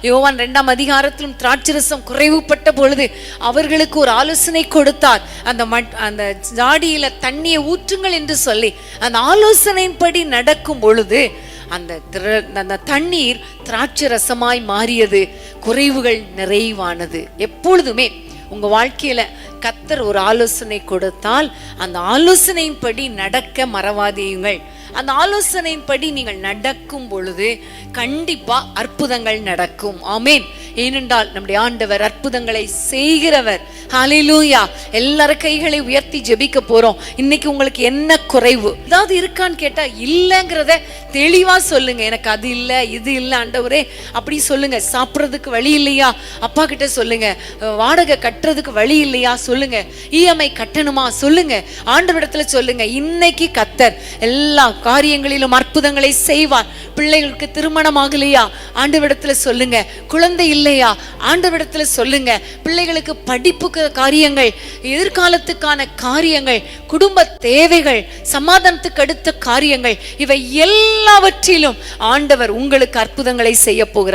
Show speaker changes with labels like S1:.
S1: யோவான் 2ஆம் அதிகாரத்திலும் திராட்சரசம் குறைவுபட்ட பொழுது அவர்களுக்கு ஒரு ஆலோசனை கொடுத்தார். அந்த ஜாடியில தண்ணியை ஊற்றுங்கள் என்று சொல்லி அந்த ஆலோசனையின்படி நடக்கும் பொழுது அந்த தண்ணீர் திராட்சை ரசமாய் மாறியது. குறைவுகள் நிறைவானது. எப்பொழுதுமே உங்க வாழ்க்கையில கர்த்தர் ஒரு ஆலோசனை கொடுத்தால் அந்த ஆலோசனையின்படி நடக்க மறவாதீங்கள். அந்த ஆலோசனையின்படி நீங்கள் நடக்கும் பொழுது கண்டிப்பா அற்புதங்கள் நடக்கும். ஆமேன். ஏனென்றால் நம்முடைய ஆண்டவர் அற்புதங்களை செய்கிறவர். ஹல்லேலூயா. எல்லாரும் கைகளை உயர்த்தி ஜெபிக்க போறோம். இன்னைக்கு உங்களுக்கு என்ன குறைவு ஏதாவது இருக்கான்னு கேட்டா இல்லைங்கிறத தெளிவா சொல்லுங்க. எனக்கு அது இல்லை, இது இல்லை ஆண்டவரே அப்படி சொல்லுங்க. சாப்பிட்றதுக்கு வழி இல்லையா, அப்பா கிட்ட சொல்லுங்க. வாடகை கட்டுறதுக்கு வழி இல்லையா சொல்லுங்க. இஎம்ஐ கட்டணுமா சொல்லுங்க. ஆண்டவரிடத்துல சொல்லுங்க. இன்னைக்கு கர்த்தர் எல்லா காரியங்களிலும் அற்புதங்களை செய்வார். பிள்ளைகளுக்கு திருமணம் ஆகலையா, ஆண்டவரிடத்துல சொல்லுங்க. குழந்தை இல்லையா, ஆண்டவரிடத்துல சொல்லுங்க. பிள்ளைகளுக்கு படிப்புக்கு காரியங்கள், எதிர்காலத்துக்கான காரியங்கள், குடும்ப தேவைகள், சமாதானத்துக்கு அடுத்த காரியங்கள், இவை எல்லாவற்றிலும் ஆண்டவர் உங்களுக்கு அற்புதங்களை செய்ய போகிறார்.